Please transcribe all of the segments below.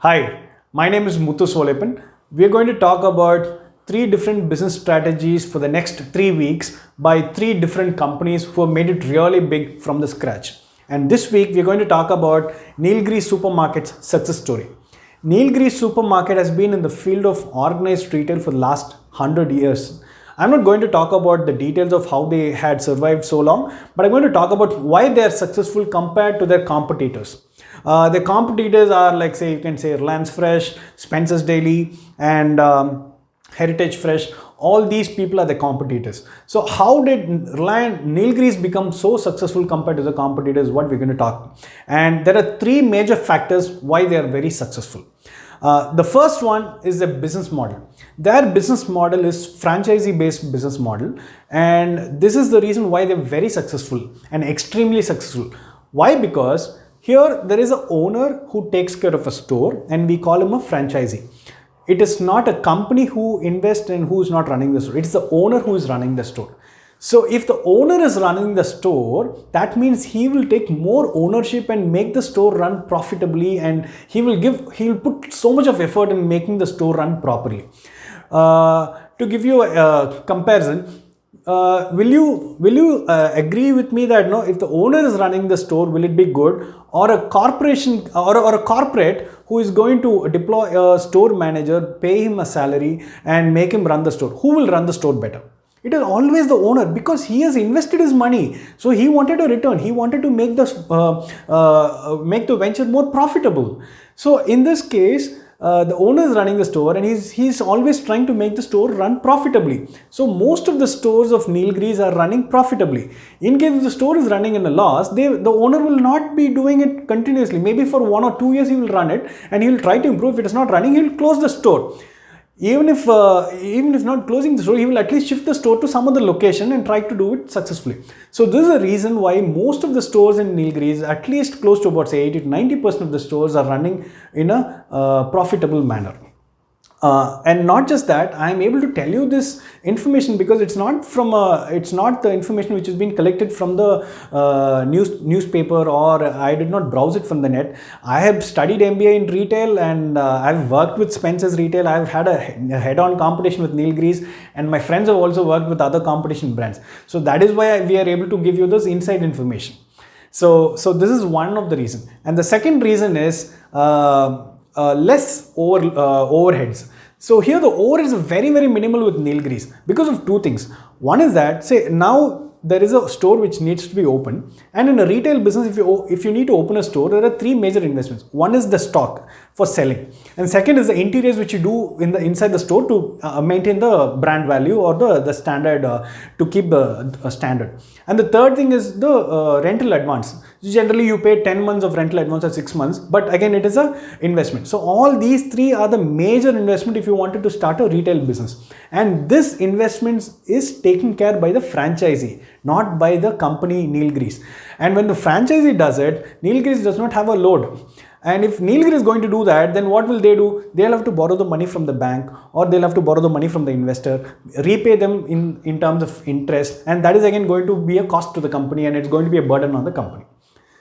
Hi, my name is Muthu Solepan. We are going to talk about three different business strategies for the next 3 weeks by three different companies who have made it really big from the scratch. And this week we are going to talk about Nilgiris Supermarket's success story. Nilgiris Supermarket has been in the field of organized retail for the last 100 years. I'm not going to talk about the details of how they had survived so long, but I'm going to talk about why they are successful compared to their competitors. The competitors are like, say, you can say Reliance Fresh, Spencer's Daily, and Heritage Fresh. All these people are the competitors. So how did Nilgiris become so successful compared to the competitors? What we're going to talk. And there are three major factors why they are very successful. The first one is the business model. Their business model is franchisee based business model, and this is the reason why they're very successful and extremely successful. Why? Because here there is an owner who takes care of a store and we call him a franchisee. It is not a company who invests and who is not running the store. It is the owner who is running the store. So if the owner is running the store, that means he will take more ownership and make the store run profitably, and he will put so much of effort in making the store run properly. To give you a comparison, will you agree with me that no, if the owner is running the store, will it be good, or a corporation or a corporate who is going to deploy a store manager, pay him a salary and make him run the store? Who will run the store better? It is always the owner, because he has invested his money. So he wanted a return. He wanted to make the venture more profitable. So in this case, the owner is running the store and he's always trying to make the store run profitably. So most of the stores of Nilgiris are running profitably. In case the store is running in a loss, the owner will not be doing it continuously. Maybe for 1 or 2 years he will run it and he will try to improve. If it is not running, he will close the store. Even if not closing the store, he will at least shift the store to some other location and try to do it successfully. So this is the reason why most of the stores in Nilgiris, at least close to about say 80 to 90% of the stores, are running in a profitable manner. And not just that, I am able to tell you this information because it's not the information which has been collected from the newspaper, or I did not browse it from the net. I have studied MBA in retail, and I've worked with Spencer's Retail. I've had a head-on competition with Nilgiris, and my friends have also worked with other competition brands. So that is why we are able to give you this inside information. So this is one of the reasons. And the second reason is less overheads. So here the overheads is very minimal with Nilgiris because of two things. One is that, say, now there is a store which needs to be opened, and in a retail business, if you need to open a store, there are three major investments. One is the stock for selling, and second is the interiors which you do inside the store to maintain the brand value or the standard, to keep the standard. And the third thing is the rental advance. Generally you pay 10 months of rental advance or 6 months, but again it is a investment. So all these three are the major investment if you wanted to start a retail business, and this investment is taken care by the franchisee, not by the company Nilgiris. And when the franchisee does it, Nilgiris does not have a load. And if Nilgiris is going to do that, then what will they do? They'll have to borrow the money from the bank, or they'll have to borrow the money from the investor, repay them in terms of interest, and that is again going to be a cost to the company, and it's going to be a burden on the company.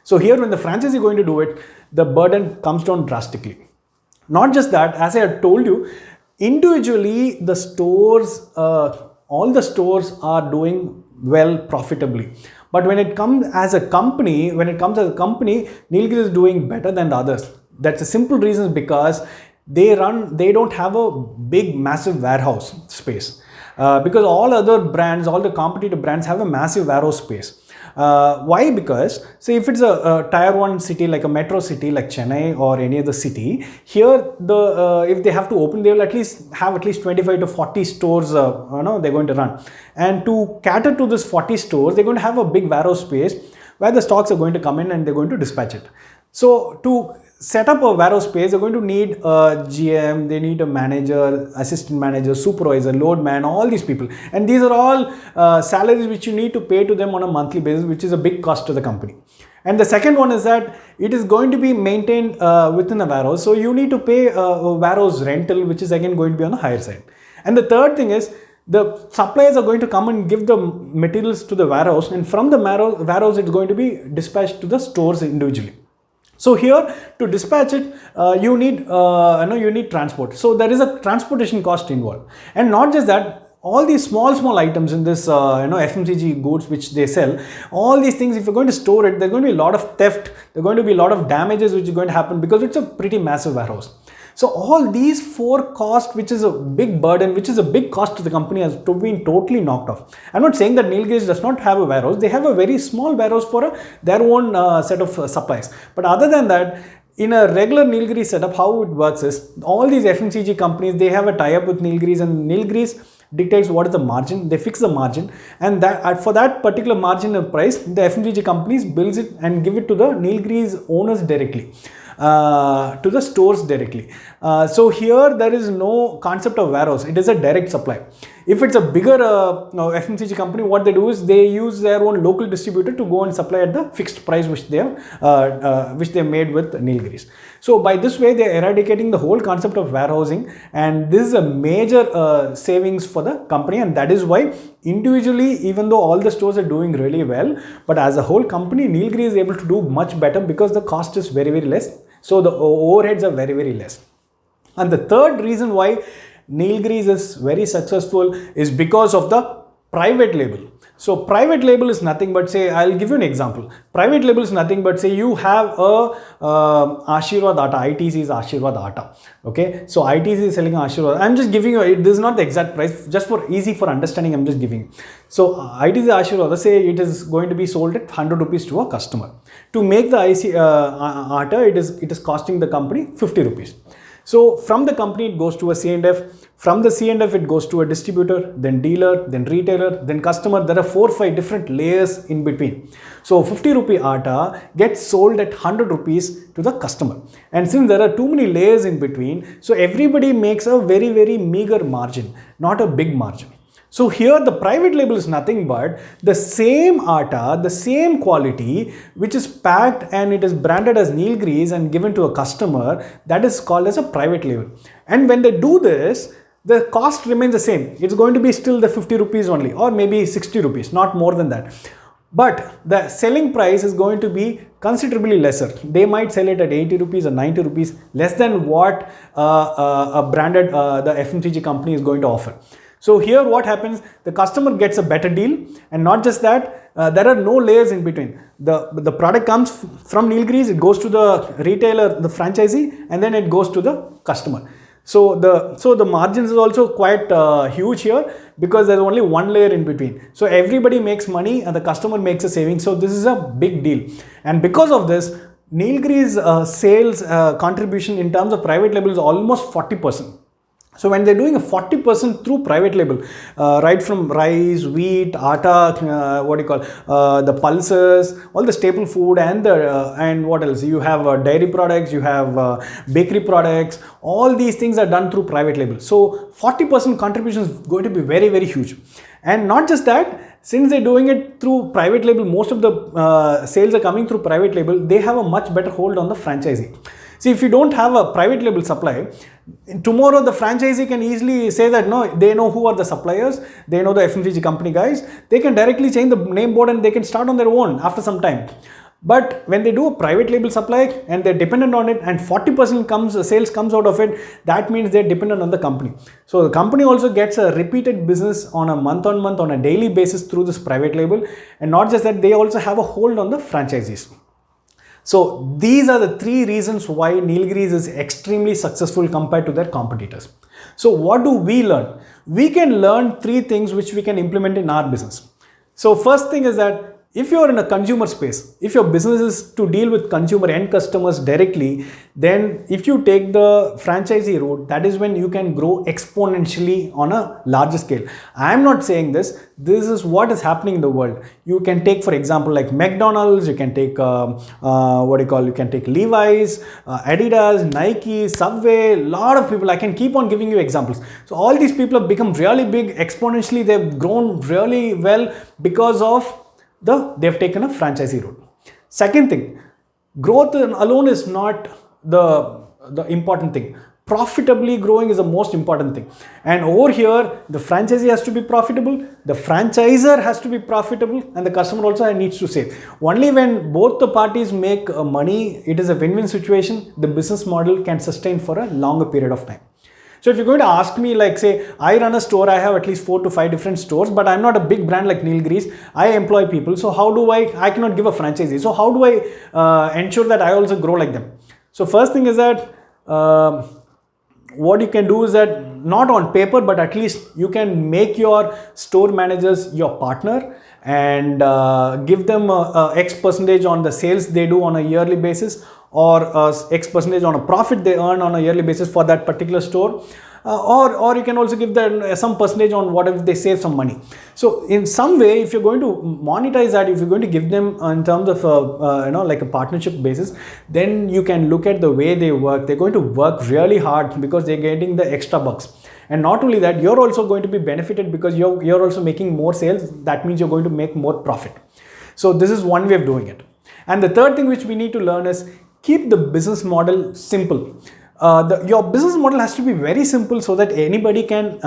So here, when the franchisee is going to do it, the burden comes down drastically. Not just that, as I had told you, individually the stores, all the stores are doing well profitably. But when it comes as a company, Nilgiris is doing better than the others. That's a simple reason, because they don't have a big massive warehouse space. Because all other brands, all the competitive brands have a massive warehouse space. Why? Because say if it's a tier 1 city, like a metro city like Chennai or any other city, here if they have to open, they will at least have at least 25 to 40 stores they're going to run. And to cater to this 40 stores, they're going to have a big warehouse space where the stocks are going to come in and they're going to dispatch it. So to set up a warehouse space, they're going to need a GM, they need a manager, assistant manager, supervisor, load man, all these people. And these are all salaries which you need to pay to them on a monthly basis, which is a big cost to the company. And the second one is that it is going to be maintained within a warehouse. So you need to pay a warehouse rental, which is again going to be on the higher side. And the third thing is, the suppliers are going to come and give the materials to the warehouse, and from the warehouse it's going to be dispatched to the stores individually. So here to dispatch it, you need transport. So there is a transportation cost involved, and not just that. All these small items in this FMCG goods which they sell, all these things, if you're going to store it, there's going to be a lot of theft. There's going to be a lot of damages which is going to happen because it's a pretty massive warehouse. So all these four costs, which is a big burden, which is a big cost to the company, has to be totally knocked off. I'm not saying that Nilgiris does not have a warehouse. They have a very small warehouse for their own set of supplies. But other than that, in a regular Nilgiris setup, how it works is all these FMCG companies, they have a tie-up with Nilgiris, and Nilgiris dictates what is the margin. They fix the margin, and that for that particular margin of price, the FMCG companies builds it and give it to the Nilgiris owners directly. To the stores directly. So here there is no concept of warehouse. It is a direct supply. If it's a bigger FMCG company, what they do is they use their own local distributor to go and supply at the fixed price which they have made with Nilgiris. So by this way, they are eradicating the whole concept of warehousing, and this is a major savings for the company. And that is why individually, even though all the stores are doing really well, but as a whole company, Nilgiris is able to do much better because the cost is very less. So the overheads are very less. And the third reason why Nilgiris is very successful is because of the private label. So private label is nothing but, say, I'll give you an example. Private label is nothing but, say, you have a Ashirwad Atta, ITC is Ashirwad Atta. Okay, so ITC is selling Ashirwad. I'm just giving you, this is not the exact price, just for easy for understanding, I'm just giving you. So ITC Ashirwad, say it is going to be sold at 100 rupees to a customer. To make the Atta, it is costing the company 50 rupees. So from the company, it goes to a C&F. From the C&F, it goes to a distributor, then dealer, then retailer, then customer. There are 4 or 5 different layers in between. So 50 rupee atta gets sold at 100 rupees to the customer. And since there are too many layers in between, so everybody makes a very meager margin, not a big margin. So here the private label is nothing but the same atta, the same quality, which is packed and it is branded as Nilgiris and given to a customer. That is called as a private label. And when they do this, the cost remains the same. It's going to be still the 50 rupees only, or maybe 60 rupees, not more than that. But the selling price is going to be considerably lesser. They might sell it at 80 rupees or 90 rupees, less than what a branded the FMCG company is going to offer. So here what happens, the customer gets a better deal, and not just that, there are no layers in between. The product comes from Nilgiris, it goes to the retailer, the franchisee, and then it goes to the customer. So the margins is also quite huge here, because there's only one layer in between. So everybody makes money and the customer makes a saving. So this is a big deal. And because of this, Nilgiris sales contribution in terms of private label is almost 40%. So when they're doing a 40% through private label, right from rice, wheat, atta, the pulses, all the staple food, and what else? You have dairy products, you have bakery products. All these things are done through private label. So 40% contribution is going to be very huge. And not just that, since they're doing it through private label, most of the sales are coming through private label. They have a much better hold on the franchisee. See, if you don't have a private label supply, tomorrow the franchisee can easily say that no, they know who are the suppliers, they know the FMCG company guys, they can directly change the name board and they can start on their own after some time. But when they do a private label supply and they're dependent on it, and 40% sales comes out of it, that means they're dependent on the company. So the company also gets a repeated business on a month-on-month, on a daily basis through this private label. And not just that, they also have a hold on the franchisees. So these are the 3 reasons why Nilgiris is extremely successful compared to their competitors. So what do we learn? We can learn 3 things which we can implement in our business. So first thing is that if you are in a consumer space, if your business is to deal with consumer end customers directly, then if you take the franchisee route, that is when you can grow exponentially on a larger scale. I am not saying this. This is what is happening in the world. You can take, for example, like McDonald's, you can take you can take Levi's, Adidas, Nike, Subway, lot of people. I can keep on giving you examples. So all these people have become really big exponentially. They've grown really well because of they've taken a franchisee route. Second thing, growth alone is not the the important thing. Profitably growing is the most important thing. And over here, the franchisee has to be profitable, the franchisor has to be profitable, and the customer also needs to save. Only when both the parties make money, it is a win-win situation. The business model can sustain for a longer period of time. So if you're going to ask me, like say, I run a store, I have at least 4 to 5 different stores, but I'm not a big brand like Nilgiris. I employ people. So how do I cannot give a franchisee. So how do I ensure that I also grow like them? So first thing is that, what you can do is that, not on paper, but at least you can make your store managers your partner and give them X percentage on the sales they do on a yearly basis, or X percentage on a profit they earn on a yearly basis for that particular store. Or you can also give them some percentage on what if they save some money. So in some way, if you're going to monetize that, if you're going to give them in terms of like a partnership basis, then you can look at the way they work. They're going to work really hard because they're getting the extra bucks. And not only that, you're also going to be benefited because you're also making more sales. That means you're going to make more profit. So this is one way of doing it. And the third thing which we need to learn is keep the business model simple. Your business model has to be very simple so that anybody can,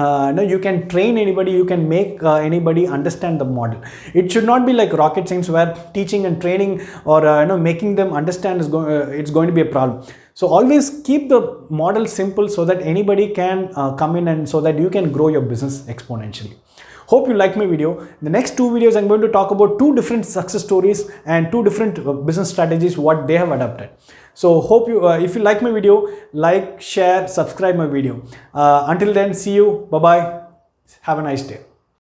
you can train anybody, you can make anybody understand the model. It should not be like rocket science where teaching and training or making them understand is it's going to be a problem. So always keep the model simple so that anybody can come in and so that you can grow your business exponentially. Hope you like my video. In the next 2 videos, I'm going to talk about 2 different success stories and 2 different business strategies, what they have adopted. So hope you, if you like my video, like, share, subscribe my video. Until then, see you. Bye-bye. Have a nice day.